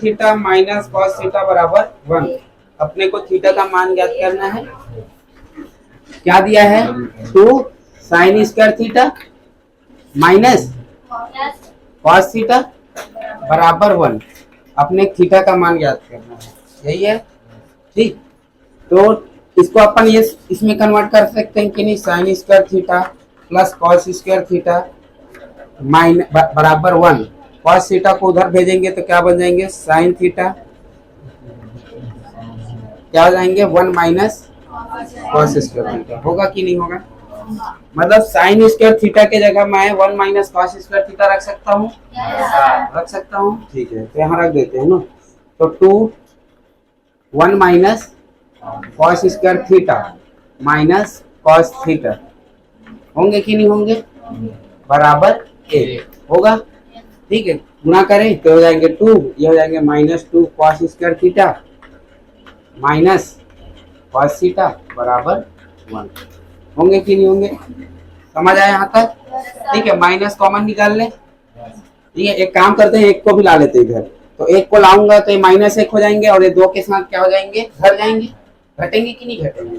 Theta minus cos theta बराबर 1। अपने को थीटा का मान ज्ञात करना है। क्या दिया है? 2 sine square theta minus cos theta बराबर 1। अपने थीटा का मान ज्ञात करना है, यही है। ठीक, तो इसको अपन ये इसमें कन्वर्ट कर सकते हैं कि नहीं? Sine square theta plus cos square theta बराबर 1। कॉस थीटा को उधर भेजेंगे तो क्या बन जाएंगे? साइन थीटा क्या हो जाएंगे? 1 माइनस कॉस स्क्वायर थीटा। होगा कि नहीं होगा? मतलब साइन स्क्वायर थीटा के जगह मैं 1 माइनस कॉस स्क्वायर थीटा रख सकता हूँ। रख सकता हूँ, ठीक है, तो यहाँ रख देते हैं ना। तो 2 1 minus cos square theta minus cos theta होंगे कि नहीं होंगे? बराबर 1 होगा। ठीक है, गुणा करें तो हो जाएंगे 2, ये हो जाएंगे -2 cos square theta minus cos theta बराबर 1। होंगे कि नहीं होंगे? समझ आया यहाँ तक? ठीक है, माइनस कॉमन निकाल लें। ठीक है, एक काम करते हैं, एक को भी ला लेते हैं इधर। तो एक को लाऊंगा तो ये -1 हो जाएंगे और ये 2 के साथ क्या हो जाएंगे? घट जाएंगे। घटेंगे कि नहीं घटेंगे?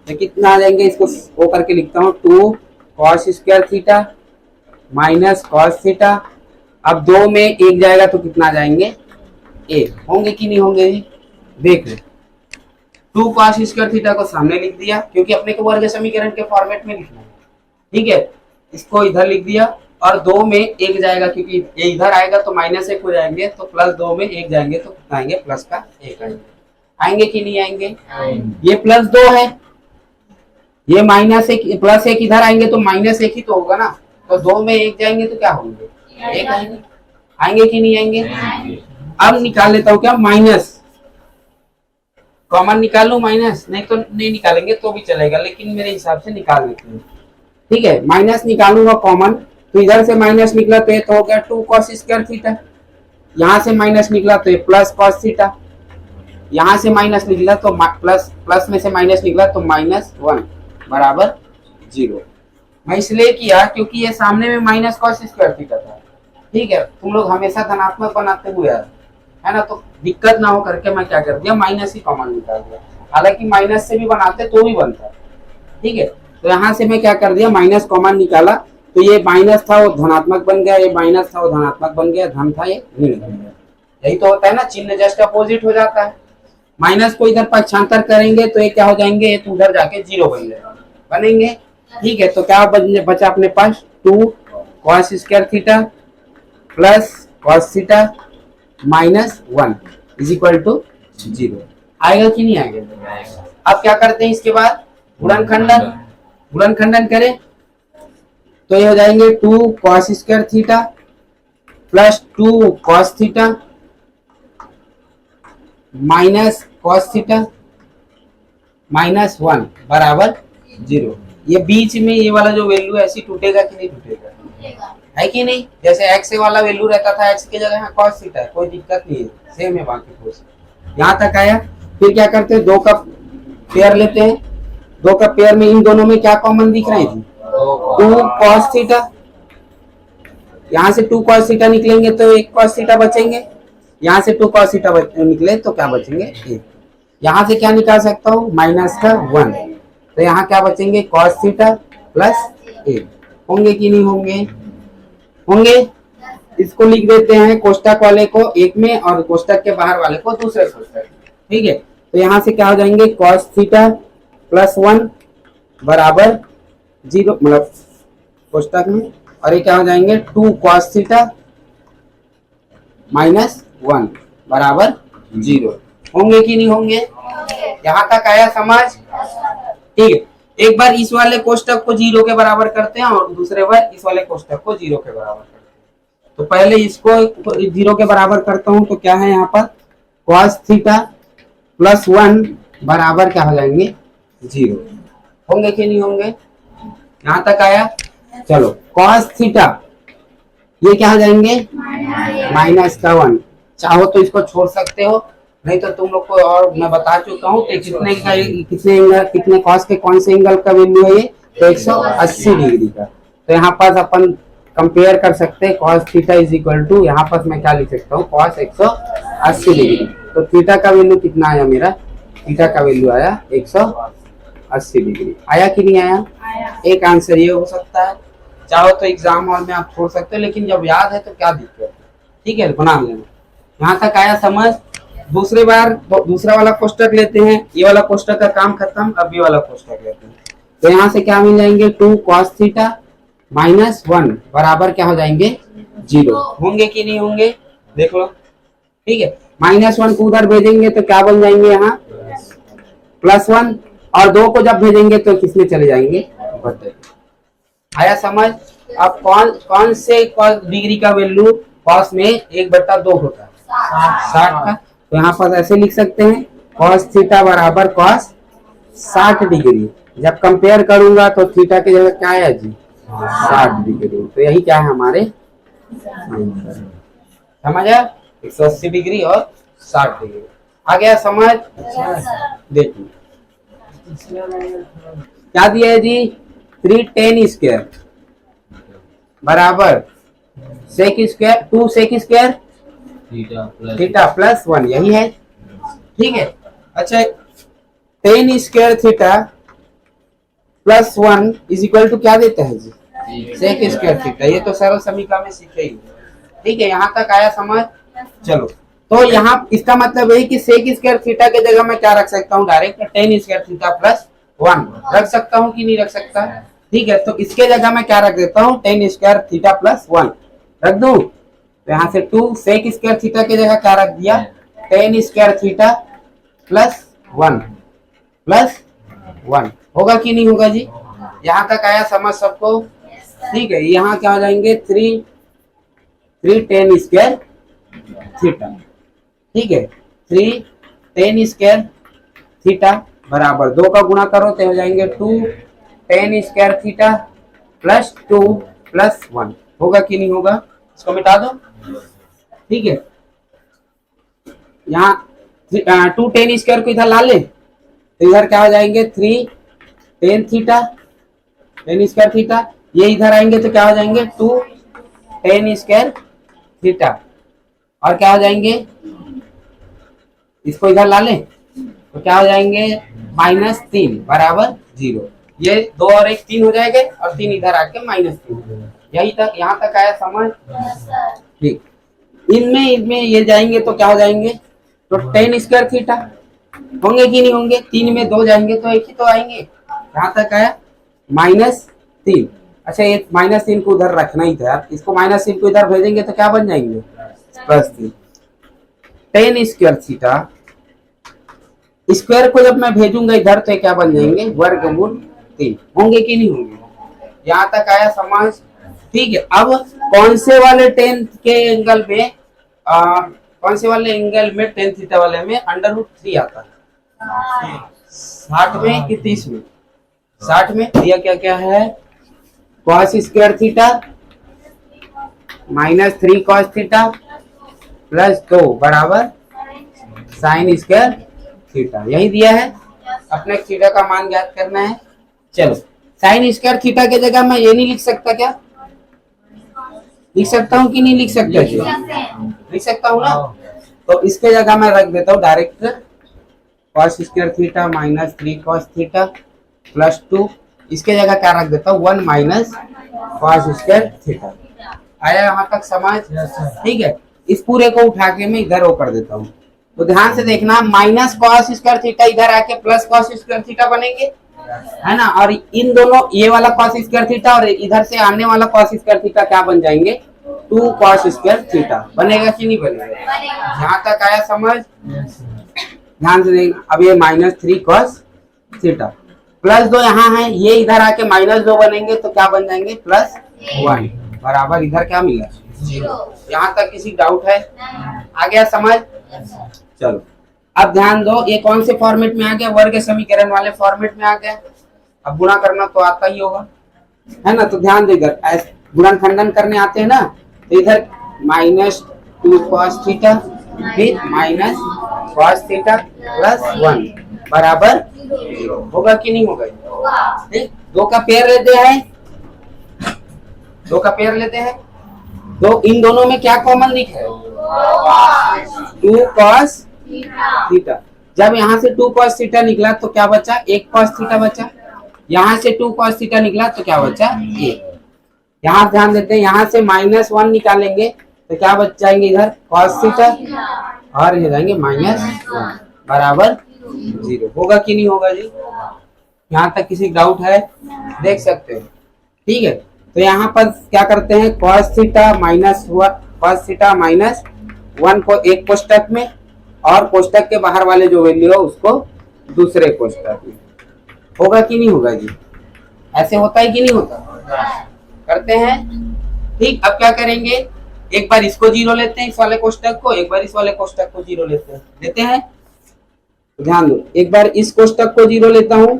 तो कितना आ जाएंगे? इसको वो करके लिखता हूँ, 2 cos square theta minus cos theta. अब 2 में 1 जाएगा तो कितना जाएंगे? 1। होंगे कि नहीं होंगे? देख ले, 2 कॉस स्क्वायर थीटा को सामने लिख दिया क्योंकि अपने को वर्ग समीकरण के फॉर्मेट में लिखना है। ठीक है, इसको इधर लिख दिया और 2 में 1 जाएगा क्योंकि ये इधर आएगा तो -1 हो जाएंगे, तो +2 में 1 जाएंगे तो कितना आएंगे? प्लस का 1 आएंगे। आएंगे कि नहीं आएंगे? ये +2 है, ये -1 +1 इधर आएंगे तो -1 ही तो होगा ना। तो 2 में 1 जाएंगे तो क्या होंगे? 1 आएंगे। आएंगे कि नहीं आएंगे? अब निकाल लेता हूँ क्या? माइनस कॉमन निकालूं माइनस? नहीं तो नहीं निकालेंगे तो भी चलेगा, लेकिन मेरे हिसाब से निकाल लेते हैं। ठीक है, माइनस निकालूंगा कॉमन, तो इधर से माइनस निकला तो ये तो हो गया 2 कॉस स्क्वायर थीटा। यहाँ से माइनस निकला तो ये प्लस कॉस थीटा। यहाँ से माइनस निकला तो प्लस में से माइनस निकला तो -1 बराबर 0। मैं इसलिए किया क्योंकि ये सामने में माइनस कॉस स्क्वायर थीटा था। ठीक है, तुम लोग हमेशा धनात्मक बनाते हुए यार, है ना, तो दिक्कत ना हो करके मैं क्या कर दिया? माइनस ही कॉमन निकाल दिया। हालांकि माइनस से भी बनाते तो भी बनता। ठीक है, तो यहाँ से मैं क्या कर दिया? माइनस कॉमन निकाला तो ये माइनस था वो धनात्मक बन गया, ये माइनस था वो धनात्मक बन गया, धन था ये ऋण बन गया। यही तो होता है ना, चिन्ह जस्ट अपोजिट हो जाता है। माइनस को इधर पक्षांतर करेंगे तो ये क्या हो जाएंगे? ये तो उधर जाके 0 बन जाएगा, बनेंगे। ठीक है, तो क्या बचा अपने पास? 2 cos square theta plus cos theta -1 is equal to 0। आएगा कि नहीं आएगा? अब क्या करते हैं इसके बाद? गुणनखंडन। गुणनखंडन करें तो ये हो जाएंगे 2 cos square theta plus 2 cos theta minus cos theta -1 बराबर 0। ये बीच में ये वाला जो वैल्यू ऐसी टूटेगा कि नहीं टूटेगा? है कि नहीं? जैसे x वाला वैल्यू रहता था, x की जगह यहाँ cos थीटा है, कोई दिक्कत नहीं है, सेम है बाकी कोर्स। यहाँ तक आया। फिर क्या करते हैं? 2 का पेयर लेते हैं। 2 का पेयर में इन दोनों में क्या कॉमन दिख रहे हैं? 2 cos थीटा। यहाँ से 2 cos थीटा निकलेंगे तो 1 cos थीटा बचेंगे। यहाँ से 2 cos थीटा निकले तो क्या बचेंगे? 1। यहाँ से क्या निकाल सकता हूँ? -1। तो यहाँ क्या बचेंगे? cos theta plus 1। होंगे कि नहीं होंगे? होंगे। इसको लिख देते हैं कोष्टक वाले को एक में और कोष्टक के बाहर वाले को दूसरे कोष्टक। ठीक है, तो यहाँ से क्या हो जाएंगे? cos थीटा प्लस 1 बराबर 0, मतलब कोष्टक में, और ये क्या हो जाएंगे? 2 cos थीटा -1 बराबर 0। होंगे कि नहीं होंगे? यहाँ तक आया समझ? ठीक है, एक बार इस वाले कोष्टक को 0 के बराबर करते हैं और दूसरे बार इस वाले कोष्टक को 0 के बराबर करते हैं। तो पहले इसको 0 के बराबर करता हूं तो क्या है यहाँ पर? cos थीटा प्लस 1 बराबर क्या हो जाएंगे? 0। होंगे कि नहीं होंगे? यहाँ तक आया? चलो, cos थीटा ये क्या हो जाएंगे? -1। चाहो तो इसको छोड़ सकते हो, नहीं तो तुम लोग को और मैं बता चुका हूँ कि कितने कॉस के कौन से एंगल का वैल्यू है ये? तो 180 डिग्री का। तो यहाँ पास अपन कंपेयर कर सकते हैं cos theta is equal to, यहाँ पर मैं क्या लिख सकता हूँ, cos 180 डिग्री। तो थीटा का वैल्यू कितना आया मेरा, थीटा का वैल्यू आया 180 डिग्री। आया कि नहीं आया? एक आंसर ये हो सकता है। चाहो तो एग्जाम हॉल में आप छोड़ सकते हो, लेकिन जब याद है तो क्या दिक्कत है, ठीक है, बना लेना। यहाँ तक आया समझ? दूसरे बार दूसरा वाला कोष्टक लेते हैं, ये वाला कोष्टक का काम खत्म, अब ये वाला कोष्टक लेते हैं। तो यहाँ से क्या मिल जाएंगे, 2 cos थीटा माइनस 1 बराबर क्या हो जाएंगे, 0 होंगे कि नहीं होंगे, देख लो, ठीक है। -1 को उधर भेजेंगे तो क्या बन जाएंगे यहाँ, +1, और 2 को जब भेजेंगे तो किसमें चले जाएंगे, बटे। आया समझ? अब कौन से डिग्री का वैल्यू कॉस में 1/2 होता है, 60 का। तो यहाँ पर ऐसे लिख सकते हैं, cos थीटा बराबर cos 60 डिग्री। जब कंपेयर करूंगा तो थीटा की जगह क्या है जी, 60 डिग्री। तो यही क्या है हमारे, समझ आया, 180 डिग्री और 60 डिग्री। आ गया समझ? देखिए क्या दिया है जी, 3 tan स्क्वायर बराबर sec square 2 sec square theta plus 1, यही है, ठीक है। अच्छा, tan square theta plus 1 is equal to क्या देता है जी, सेक स्क्वायर थीटा। ये तो सरल समीकरण में सीखे ही, ठीक है। यहाँ तक आया समझ? चलो, तो यहाँ इसका मतलब है कि सेक स्क्वायर थीटा के जगह मैं क्या रख सकता हूँ, direct tan square theta plus 1 रख सकता हूँ कि नहीं रख सकता, ठीक है। तो इसके जगह मैं क्या रख देता हूँ, tan स्क्वायर थीटा प्लस 1 रख दूं। तो यहाँ से 2 सेक स्क्वायर थीटा की जगह क्या रख दिया, tan स्क्वायर थीटा प्लस 1 होगा कि नहीं होगा जी? यहाँ तक आया समझ सबको, ठीक है। यहाँ क्या हो जाएंगे, 3 tan स्क्वायर थीटा, ठीक है, 3 tan स्क्वायर थीटा बराबर 2 का गुणा करो तो हो जाएंगे 2 tan square theta plus 2 plus 1 होगा कि नहीं होगा? इसको मिटा दो, ठीक है। यहाँ 2 tan स्क्वायर को इधर ला ले तो इधर क्या हो जाएंगे, 3 tan theta tan square theta, ये इधर आएंगे तो क्या हो जाएंगे, 2 tan स्क्वायर थीटा, और क्या हो जाएंगे, इसको इधर ला लें तो क्या हो जाएंगे, -3 बराबर 0। ये 2 और 1 3 हो जाएंगे, और 3 इधर आके -3 हो जाएगा। यही तक, यहाँ तक आया समझ? ठीक। इनमें ये जाएंगे तो क्या हो जाएंगे, तो tan स्क्वायर थीटा होंगे कि नहीं होंगे, 3 में 2 जाएंगे तो 1 ही तो आएंगे। यहाँ तक आया -3। अच्छा, ये -3 को उधर रखना ही था यार, इसको -3 को इधर भेजेंगे तो क्या बन जाएंगे, +3। tan स्क्वायर थीटा स्क्वायर को जब मैं भेजूंगा इधर तो क्या बन जाएंगे, वर्गमूल 3 होंगे कि नहीं होंगे। यहाँ तक आया समझ, ठीक है। अब कौन से वाले tan के एंगल में कौन से वाले एंगल में tan थीटा वाले में √3 आता है, 60 में कि 30 में, 60 में। दिया क्या क्या है, cos square theta -3 cos theta plus 2 बराबर sin स्क्वायर थीटा, यही दिया है। अपने थीटा का मान ज्ञात करना है। चलो, sin स्क्वायर थीटा के जगह मैं ये नहीं लिख सकता क्या, लिख सकता हूँ कि नहीं लिख सकता, लिख सकता हूँ ना। तो इसके जगह मैं रख देता हूँ direct cos square theta -3 cos theta plus 2, इसके जगह क्या रख देता हूँ, 1 माइनस cos स्क्वायर थीटा। आया यहाँ तक समझ, ठीक है। इस पूरे को उठा के मैं इधर वो कर देता हूँ। तो ध्यान से देखना, -cos स्क्वायर थीटा इधर आके +cos स्क्वायर थीटा बनेंगे, है ना। और इन दोनों, ये वाला cos स्क्वायर थीटा और इधर से आने वाला cos स्क्वायर थीटा क्या बन जाएंगे, 2 cos स्क्वायर थीटा बनेगा कि नहीं बनेगा। यहाँ तक आया समझ, ध्यान से देखना। अब ये -3 cos थीटा प्लस 2 यहाँ है, ये इधर आके -2 बनेंगे तो क्या बन जाएंगे, +1 बराबर इधर क्या मिला, 0। यहाँ तक किसी डाउट है? आ गया समझ? चलो, अब ध्यान दो, ये कौन से फॉर्मेट में आ गया, वर्ग समीकरण वाले फॉर्मेट में आ गया। अब गुणा करना तो आता ही होगा, है ना। तो ध्यान देकर गुणन खंडन करने आते हैं ना, तो इधर -2 cos थीटा फिर -cos थीटा प्लस 1 बराबर 0 होगा कि नहीं होगा। ठीक, 2 का पेयर लेते हैं, दो का पेयर लेते हैं। तो इन दोनों में क्या कॉमन दिख रहा है? 2 cos थीटा। जब यहाँ से 2 cos थीटा निकला तो क्या बचा? 1 cos थीटा बचा। यहाँ से 2 cos थीटा निकला तो क्या बचा? 1। यहाँ ध्यान देते हैं, यहाँ से -1 निकालेंगे तो क्या बच जाएंगे इधर? cos थीटा, और ये जाएंगे -1 बराबर 0। होगा कि नहीं होगा जी? यहाँ तक किसी डाउट है? देख सकते हो, ठीक है। तो यहाँ पर क्या करते हैं? cos थीटा -1 को एक कोष्टक में, और कोष्टक के बाहर वाले जो वैल्यू है उसको दूसरे कोष्टक में। होगा कि नहीं होगा जी? ऐसे होता है कि नहीं होता? करते हैं, ठीक। अब क्या करेंगे? एक बार इसको 0 लेते हैं, इस वाले कोष्टक को, एक बार इस वाले कोष्टक को 0 लेते हैं। ध्यान दो, एक बार इस कोष्टक को 0 लेता हूं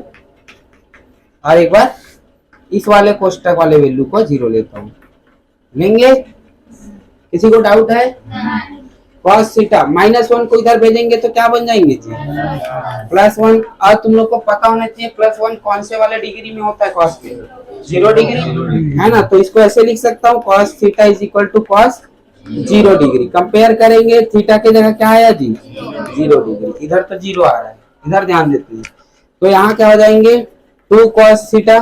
और एक बार इस वाले कोष्टक वाले वैल्यू को 0 लेता हूं। लेंगे? किसी को डाउट है? cos थीटा -1 को इधर भेजेंगे तो क्या बन जाएंगे जी? +1। और तुम लोग को पता होना चाहिए +1 कौन से वाले डिग्री में होता है? cos के 0 डिग्री, है ना। तो इसको ऐसे लिख सकता हूँ, cos theta = cos 0 degree. Compare करेंगे, थीटा की जगह क्या आया जी? 0 डिग्री। इधर तो 0 आ रहा है, इधर ध्यान देते हैं। तो यहाँ क्या हो जाएंगे? 2 cos थीटा,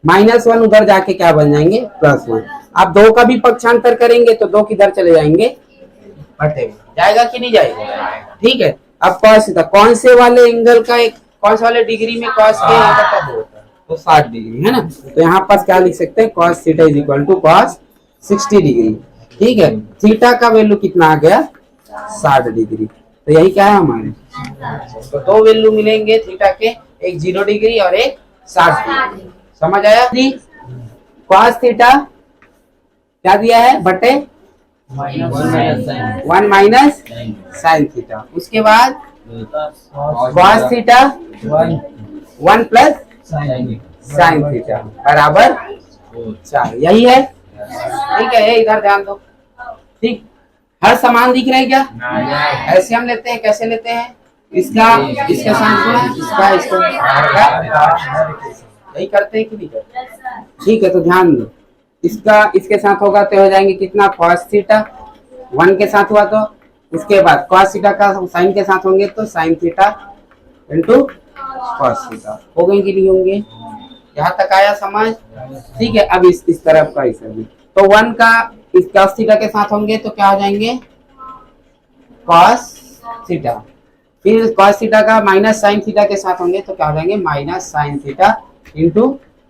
-1 उधर जाके क्या बन जाएंगे? +1। आप 2 का भी पक्षांतर करेंगे तो 2 किधर चले जाएंगे? बटे में। जाएगा कि नहीं जाएगा? ठीक है। अब cos थीटा कौन से वाले एंगल का, एक कौन से वाले डिग्री में cos के एंगल का होता है? तो 60 डिग्री, है ना। तो यहाँ पास क्या लिख सकते हैं? cos theta = cos 60 degree. ठीक है। थीटा का वैल्यू कितना आ गया? 60 डिग्री। तो यही क्या है हमारे? तो 2 वैल्यू मिलेंगे थीटा के, एक 0 डिग्री और एक 60 डिग्री। समझ आया जी? cos थीटा क्या दिया है? बटे 1 माइनस साइन थीटा। उसके बाद cos theta 1 plus sine theta बराबर 4। यही है, ठीक है। इधर ध्यान दो, ठीक। हर समान दिख रहे हैं क्या? ऐसे हम लेते हैं, कैसे लेते हैं? इसका इसके साथ गुणा, इसका इसको, यही करते हैं कि नहीं करते? ठीक है। तो ध्यान दो, इसका इसके साथ होगा तो हो जाएंगे कितना? cos थीटा 1 के साथ हुआ तो, उसके बाद cos थीटा का साइन के साथ होंगे तो sin theta into cos theta. हो गए कि नहीं होंगे? यहाँ तक आया समझ? ठीक है। अब इस तरफ का इस भी तो 1 का इस cos थीटा के साथ होंगे तो क्या हो जाएंगे? cos theta. फिर cos थीटा का माइनस साइन थीटा के साथ होंगे तो क्या हो जाएंगे? Minus sine theta into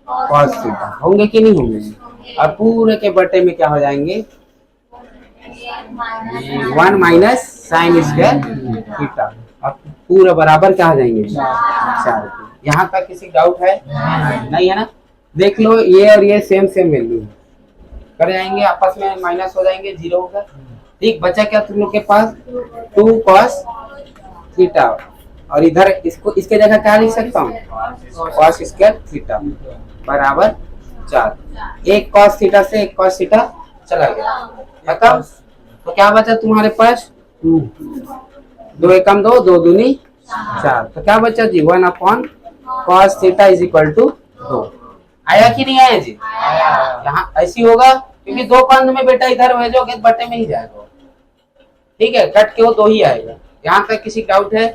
cos theta. होंगे कि नहीं होंगे? और पूरे के बटे में क्या हो जाएंगे? 1 माइनस साइन स्क्वायर थीटा। अब पूरा बराबर क्या हो जाएंगे? 4। यहाँ तक किसी डाउट है? नहीं है ना। देख लो, ये और ये सेम वैल्यू कर जाएंगे, आपस में माइनस हो जाएंगे, 0 होगा। ठीक। बचा क्या तुम लोग के पास? 2 cos थीटा, और इधर इसको इसके जगह क्या लिख सकता हूँ? cos स्क्वायर थीटा बराबर 4। एक cos थीटा से एक cos थीटा चला गया। बताओ तो क्या बचा तुम्हारे पास? 2 एकम 2, 2 दूनी 4। तो क्या बचा जी? 1 cos थीटा = 2। आया कि नहीं आया जी? यहाँ ऐसी होगा, क्योंकि 2 पंद में बेटा इधर भेजोगे बटे में ही जाएगा। ठीक है। कट के वो 2 ही आएगा। यहाँ तक किसी डाउट है?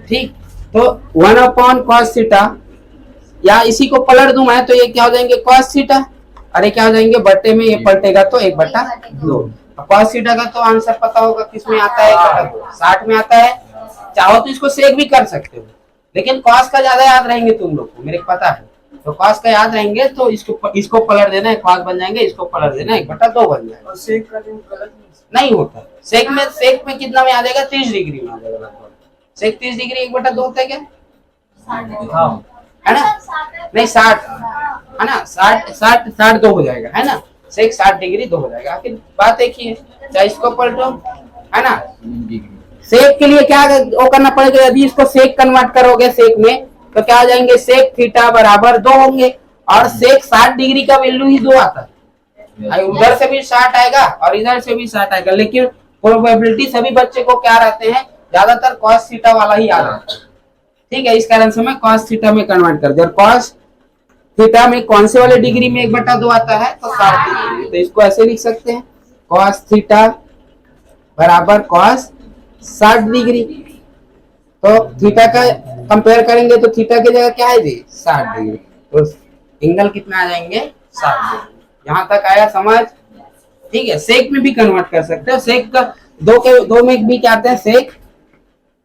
ठीक। तो 1 cos थीटा, या इसी को पलट दूं मैं तो ये क्या हो जाएंगे? cos theta. अरे क्या हो जाएंगे? बटे में ये पलटेगा तो 1/2। cos थीटा का तो आंसर पता होगा, किस में आता है? 60 में आता है। चाहो तो इसको सेक भी कर सकते हो, लेकिन cos का ज्यादा याद रहेंगे तुम लोग को, मेरे को पता है। तो cos का याद रहेंगे तो इसको पलट देना है, cos बन जाएंगे, इसको पलट देना 1/2 बन जाएगा। सेक नहीं होता। सेक में कितना में आ जाएगा? 30 डिग्री में आ जाएगा लगभग। सेक 30 डिग्री 1/2 होता है क्या? है ना? नहीं 60 है ना। 60 2 हो जाएगा, है ना। सेक 60 डिग्री 2 हो जाएगा। आखिर बात एक ही है, चाहे इसको पलटो, है ना। सेक के लिए क्या वो करना पड़ेगा? यदि इसको सेक कन्वर्ट करोगे सेक में तो क्या हो जाएंगे? सेक थीटा बराबर 2 होंगे, और सेक 60 डिग्री का वैल्यू ही 2 आता है। उधर से भी 60 आएगा और इधर से भी 60 आएगा, लेकिन प्रोबेबिलिटी सभी बच्चे को क्या रहते हैं? ज्यादातर cos थीटा वाला ही आ रहा है। ठीक है। इस कारण से मैं cos थीटा में कन्वर्ट कर दिया। cos थीटा में कौन से वाले डिग्री में 1/2 आता है? तो 60 डिग्री में। तो इसको ऐसे लिख सकते हैं, cos थीटा बराबर cos 60 डिग्री। तो थीटा का कंपेयर करेंगे तो थीटा की जगह क्या है जी? 60 डिग्री। तो एंगल कितना आ जाएंगे? 60 डिग्री। यहाँ तक आया समझ? ठीक है, सेक में भी कन्वर्ट कर सकते हो। सेक का दो में भी क्या आते हैं? सेक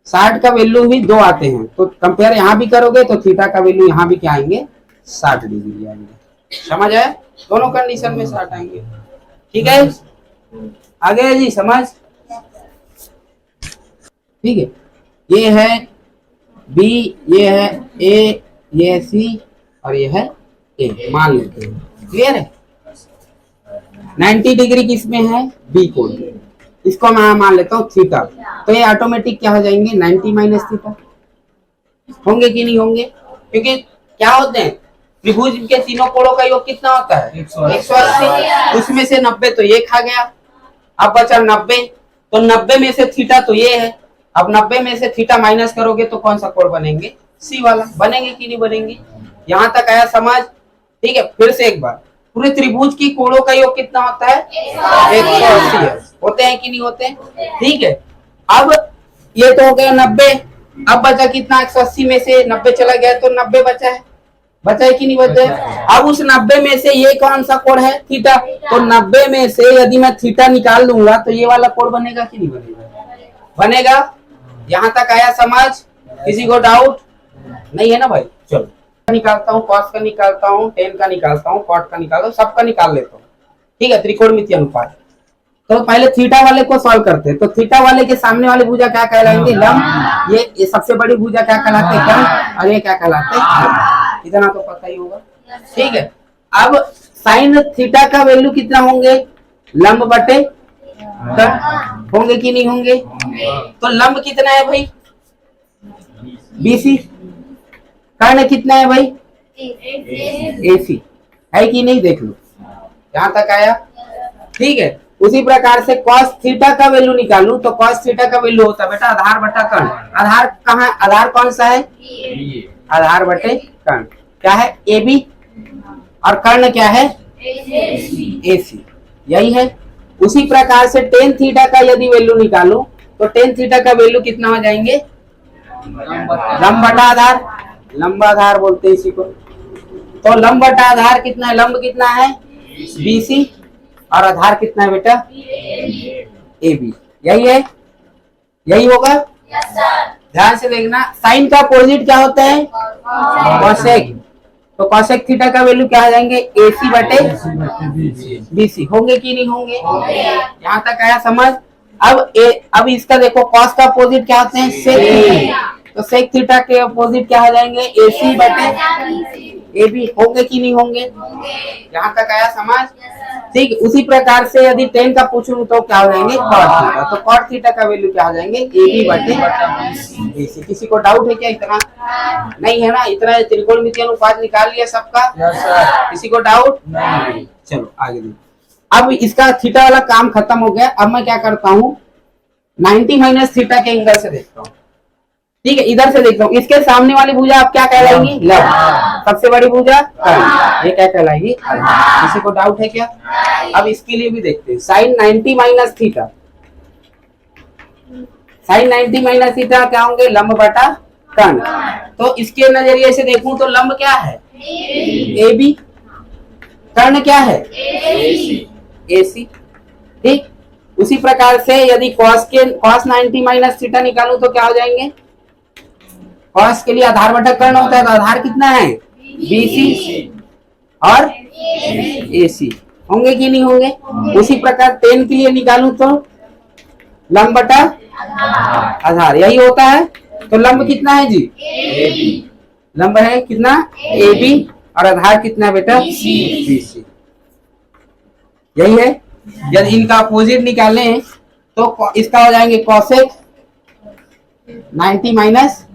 60 का वैल्यू भी 2 आते हैं। तो कंपेयर यहाँ भी करोगे तो थीटा का वैल्यू यहाँ भी क्या आएंगे? 60 डिग्री आएंगे। समझ आए? दोनों कंडीशन में 60 आएंगे। ठीक है, आगे है जी समझ? ठीक है, ये है बी, ये है ए, ये है सी और ये है ए, मान लेते हैं। क्लियर है? 90 डिग्री किसमें है? बी को। इसको मैं मान लेता हूँ थीटा। तो ये ऑटोमेटिक क्या हो जाएंगे? 90 माइनस थीटा होंगे कि नहीं होंगे? क्योंकि क्या होते हैं, त्रिभुज के तीनों कोणों का योग कितना होता है? 180। उसमें से 90 तो ये खा गया, अब बचा 90। तो 90 में से थीटा तो ये है। अब 90 में से थीटा माइनस करोगे तो कौन सा कोण बनेंगे? सी वाला। बनेंगे कि नहीं बनेंगे? यहाँ तक आया समझ? ठीक है, फिर से एक बार, पूरे त्रिभुज की कोणों का योग कितना होता है? 180 होते हैं कि नहीं होते? ठीक है, अब ये तो हो गया 90। अब बचा कितना? 180 में से 90 चला गया तो 90 बचा है। बचा है कि नहीं बचा है? अब उस 90 में से ये कौन सा कोण है? थीटा। तो 90 में से यदि मैं थीटा निकाल लूंगा तो ये वाला कोण बनेगा कि नहीं बनेगा? बनेगा। यहाँ तक आया समझ? किसी को डाउट नहीं है ना भाई? चलो, निकालता हूँ, कॉस का निकालता हूँ, टेन का निकालता हूँ, कॉट का निकालता हूँ, सबका निकाल लेता हूँ। ठीक है, त्रिकोणमितीय अनुपात। तो पहले थीटा वाले को सॉल्व करते हैं। तो थीटा वाले के सामने वाली भुजा क्या कहलाएंगे? लंब। ये सबसे बड़ी भुजा क्या कहलाते हैं? कर्ण। और ये क्या कहलाते हैं? इतना तो पता ही होगा। ठीक है, अब साइन थीटा का वैल्यू कितना होंगे? लंब बटे कर्ण होंगे कि नहीं होंगे? तो लंब कितना है भाई? BC। कर्ण कितना है भाई? AC है कि नहीं? देख लो, यहाँ तक आया। ठीक है, उसी प्रकार से cos थीटा का वैल्यू निकालूं तो cos थीटा का वैल्यू होता है बेटा आधार बटा कर्ण। आधार कहाँ? आधार कौन सा है? आधार बटे कर्ण क्या है? AB। और कर्ण क्या है? AC। यही है। उसी प्रकार से टेन थीटा का यदि वैल्यू निकालूं तो टेन थीटा का वैल्यू कितना हो जाएंगे? लंब बटा आधार। लंबाधार बोलते हैं इसी को। तो लंब बटा आधार कितना है? लंब कितना है? BC। और आधार कितना है बेटा? AB। यही है, यही होगा। ध्यान से देखना, साइन का अपोजिट क्या होता है? कॉसेक। तो कॉसेक थीटा का वैल्यू क्या आ जाएंगे? AC बटे BC। होंगे कि नहीं होंगे? यहाँ तक आया समझ? अब इसका देखो, कॉस का अपोजिट क्या होते हैं? सेक। तो सेक थीटा के अपोजिट क्या हो जाएंगे? AC बटे AB। होंगे कि नहीं होंगे? यहाँ तक आया समझ? ठीक, उसी प्रकार से यदि टेन का पूछूं तो क्या हो जाएंगे? Cot theta. तो कॉट थीटा का वैल्यू क्या हो जाएंगे? AB बटे BC। किसी को डाउट है क्या? इतना नहीं है ना? इतना त्रिकोणमितीय अनुपात निकाल लिया सबका? किसी को डाउट? चलो आगे देखो। अब इसका थीटा वाला काम खत्म हो गया। अब मैं क्या करता हूँ, 90 माइनस थीटा के एंगल से देखता हूँ। ठीक है, इधर से देखता हूँ। इसके सामने वाली भुजा आप क्या कहलाएंगी? लंब। सबसे बड़ी भुजा कर्ण। ये क्या कहलाएगी? किसी को डाउट है क्या? अब इसके लिए भी देखते हैं। Sine 90 minus theta. Sine 90 minus theta क्या होंगे? लंब बटा कर्ण। तो इसके नजरिए से देखूं तो लंब क्या है? AB। कर्ण क्या है? AC। ठीक, उसी प्रकार से यदि cos 90 माइनस थीटा निकालूं तो क्या हो जाएंगे? cos के लिए आधार बटा कर्ण होता है। तो आधार कितना है? BC। और AC। होंगे कि नहीं होंगे? उसी प्रकार टेन के लिए निकालूं तो लंब बटा आधार, यही होता है। तो लंब कितना है जी? लंब है कितना? AB। और आधार कितना बेटा? BC। यही है। यदि इनका अपोजिट निकालें तो इसका हो जाएंगे कॉसेक 90 माइनस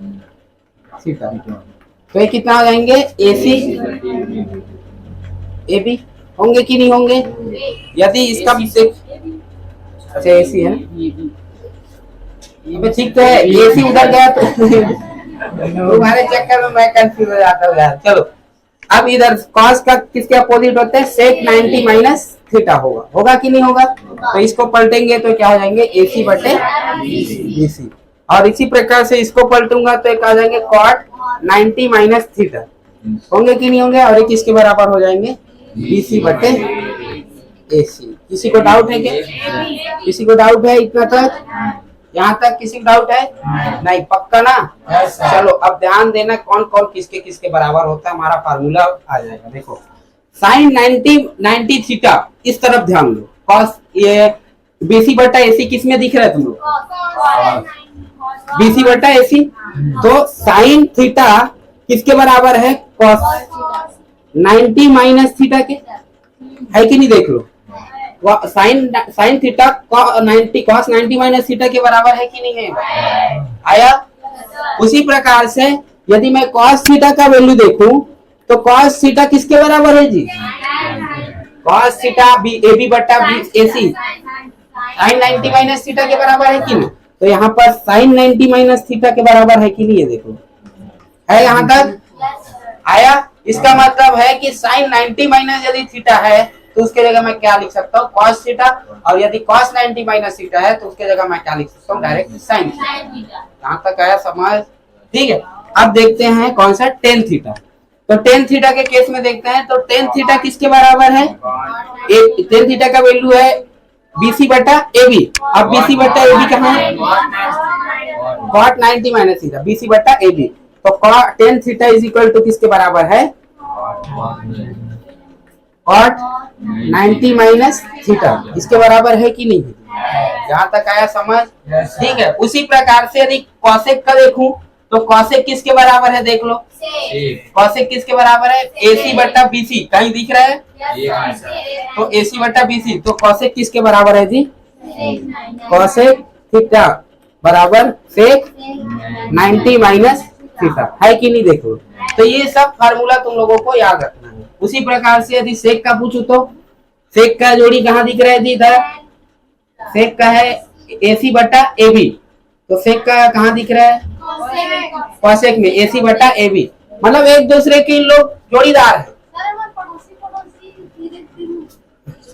थीटा। तो ये कितना हो जाएंगे? AC AB। होंगे कि नहीं होंगे? यदि इसका अच्छा AC है ना? ठीक तो है। AC उधर गया तो तुम्हारे चक्कर में मैं कंफ्यूज हो जाता हूँ यार। चलो अब इधर cos का किसके अपोजिट होते हैं, sec 90 माइनस थीटा होगा कि नहीं होगा। तो इसको पलटेंगे तो क्या हो जाएंगे, AC बटे BC। और इसी प्रकार से इसको पलटूंगा तो एक आ जाएंगे cot 90 माइनस थीटा, होंगे कि नहीं होंगे। और एक इसके बराबर हो जाएंगे BC बटे AC। किसी को डाउट है क्या, किसी को डाउट है इतना तक, यहाँ तक किसी को डाउट है नहीं, पक्का ना। चलो अब ध्यान देना कौन कौन किसके किसके बराबर होता है, हमारा फार्मूला आ जाएगा। देखो साइन 90 थीटा इस तरफ ध्यान दो, कॉस ये BC बटा AC किस में दिख रहा है तुम लोग, BC बटा AC। तो साइन थीटा किसके बराबर है, कॉस 90 माइनस थीटा के, है कि नहीं, देख लो sine theta cos 90 minus theta के बराबर है कि नहीं है, आया। उसी प्रकार से यदि मैं कॉस थीटा का वैल्यू देखूं तो कॉस थीटा किसके बराबर है जी, कॉस थीटा AB बटा AC साइन 90 माइनस थीटा के बराबर है कि नहीं। तो यहाँ पर साइन 90 माइनस थीटा के बराबर है कि नहीं, देखो है यहाँ तक आया। इसका मतलब है कि साइन 90 माइनस यदि थीटा है तो उसके जगह मैं क्या लिख सकता हूँ, कॉस थीटा। और यदि कॉस 90 माइनस थीटा है तो उसके जगह मैं क्या लिख सकता हूँ, डायरेक्ट साइन थीटा। यहाँ तक आया समझ, ठीक है। अब देखते हैं कौन सा, टेन थीटा। तो टेन थीटा के केस में देखते हैं तो टेन थीटा किसके बराबर है, टेन थीटा का वैल्यू है BC बटा AB। अब BC बटा AB कहाँ है, कॉट 90 माइनस थीटा, BC बटा AB। तो tan theta is equal to किसके बराबर है, कॉट 90 माइनस थीटा, इसके बराबर है कि नहीं, यहाँ तक आया समझ, ठीक है। उसी प्रकार से यदि कॉसेक का देखूं तो कॉसेक किसके बराबर है, देख लो कॉसेक किसके बराबर है, AC बटा BC, कहीं दिख रहा है, तो AC बटा BC। तो कॉसेक किसके बराबर है जी, कॉसेक थीटा बराबर सेक 90 माइनस थीटा, है कि नहीं, देखो। तो ये सब फार्मूला तुम लोगों को याद रखना है। उसी प्रकार से यदि सेक का पूछूं तो सेक का जोड़ी कहाँ दिख रहा है जी, इधर सेक का है AC बटा AB। तो सेक का कहाँ दिख रहा है, कॉसेक में AC बटा AB, मतलब एक दूसरे के इन लोग जोड़ीदार है,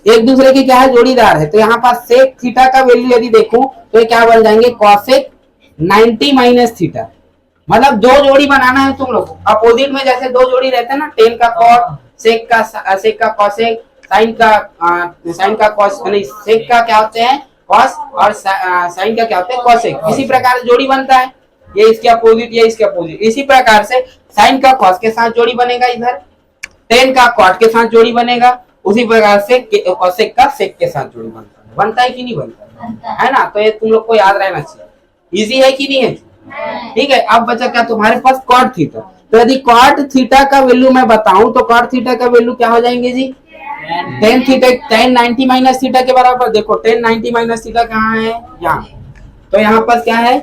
एक दूसरे के क्या है, जोड़ीदार है। तो यहाँ पर सेक थीटा का वैल्यू यदि देखूं तो ये क्या बन जाएंगे, कॉसेक 90 माइनस थीटा। मतलब दो जोड़ी बनाना है तुम लोग, अपोजिट में जैसे दो जोड़ी रहते हैं ना, टेन का कॉट, सेक का कॉसेक, साइन का कॉस, नहीं सेक का क्या होते हैं कॉस, और साइन का क्या होते हैं कॉसेक। इसी प्रकार जोड़ी बनता है, ये इसके अपोजिट, ये इसके अपोजिट। इसी प्रकार से साइन का कॉस के साथ जोड़ी बनेगा, इधर टेन का कॉट के साथ जोड़ी बनेगा। उसी प्रकार से कॉसेक का सेक के साथ जोड़ी बनता है कि नहीं बनता है ना। तो ये तुम लोग को याद रहना चाहिए, इजी है कि नहीं है, ठीक है। अब बचा क्या तुम्हारे पास, कॉट थीटा। तो यदि कॉट थीटा का वैल्यू मैं बताऊं तो कॉट थीटा का वैल्यू क्या हो जाएंगे जी, tan theta, tan 90 minus theta के बराबर। देखो टेन 90 माइनस थीटा कहाँ है, यहाँ। तो यहाँ पर क्या है,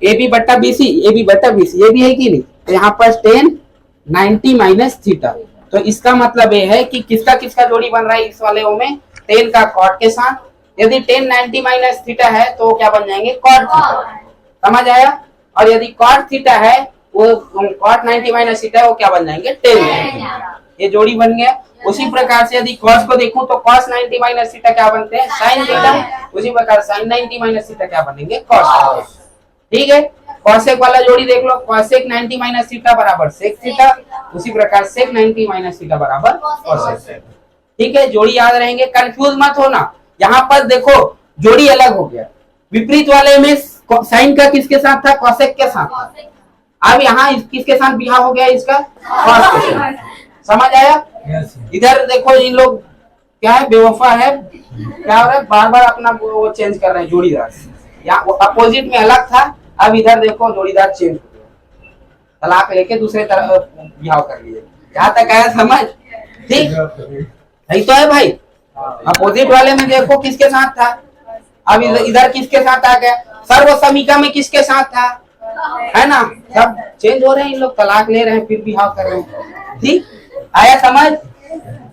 AB बटा BC, AB बटा BC, ये भी है कि नहीं। तो यहाँ पर टेन 90 माइनस थीटा। तो इसका मतलब ये है कि किसका किसका जोड़ी बन रहा है इस वाले में, टेन का कॉट के साथ। यदि टेन 90 माइनस थीटा है तो क्या बन जाएंगे, कॉट थीटा, समझ आया। और यदि कॉट थीटा है वो कॉट 90 माइनस थीटा है, वो क्या बन जाएंगे, टेन। ये जोड़ी बन गया। उसी प्रकार से यदि कॉस को देखूं तो कॉस 90 माइनस थीटा क्या बनते हैं, साइन थीटा। उसी प्रकार साइन 90 माइनस थीटा क्या बनेंगे, कॉस, ठीक है। कॉसेक वाला जोड़ी देख लो, कॉसेक 90 माइनस थीटा बराबर सेक थीटा। उसी प्रकार सेक 90 माइनस थीटा बराबर कॉसेक, ठीक है। जोड़ी याद रहेंगे, कंफ्यूज मत होना। यहाँ पर देखो जोड़ी अलग हो गया, विपरीत वाले में साइन का किसके साथ था, कॉसेक के साथ था। अब यहाँ किसके साथ बिहा हो गया, इसका कॉस के साथ, समझ आया। इधर देखो इन लोग क्या है, बेवफा है, क्या हो रहा है, बार बार अपना वो चेंज कर रहे हैं जोड़ीदार। यहाँ अपोजिट में अलग था, अब इधर देखो जोड़ीदार चेंज हो गया, तलाक लेके दूसरे तरफ बिहाव कर लिए। यहाँ तक आया समझ, ठीक यही तो है भाई। अपोजिट वाले में देखो किसके साथ था, अब इधर किसके साथ आ गया, सर्व समीका में किसके साथ था, है ना। सब चेंज हो रहे हैं इन लोग, तलाक ले रहे हैं फिर बिहाव कर रहे हैं, ठीक आया समझ।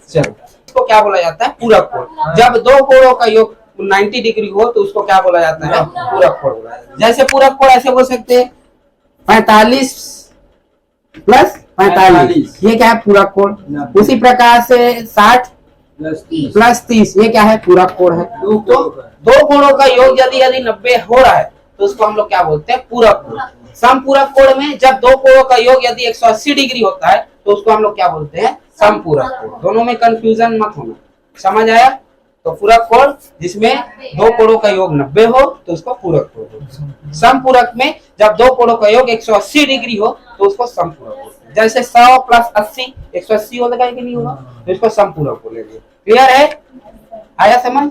चलो इसको क्या बोला जाता है, पूरक कोण। जब दो कोणों का योग 90 डिग्री हो तो उसको क्या बोला जाता है, पूरक कोण। जैसे पूरक कोण ऐसे बोल सकते हैं 45 प्लस 45। ये क्या है? पूरक कोण। उसी प्रकार से 60 प्लस 30 ये क्या है? पूरक कोण है। तो दो कोणों का योग यदि यदि 90 हो रहा है तो उसको हम लोग क्या बोलते हैं? पूरक कोण। समपूरक कोण में जब दो कोणों का योग यदि 180 डिग्री होता है तो उसको हम लोग क्या बोलते हैं? समपूरक कोण। दोनों में कंफ्यूजन मत होना, समझ आया? तो पूरक कोण जिसमें दो कोणों का योग 90 हो तो उसको पूरक कोण बोलते हैं। समपूरक में जब दो कोणों का योग 180 डिग्री हो तो उसको समपूरक बोलते हैं। जैसे 100 प्लस 80 180 होगा कि नहीं होगा, तो इसको समपूरक बोलेंगे। क्लियर है? आया समझ?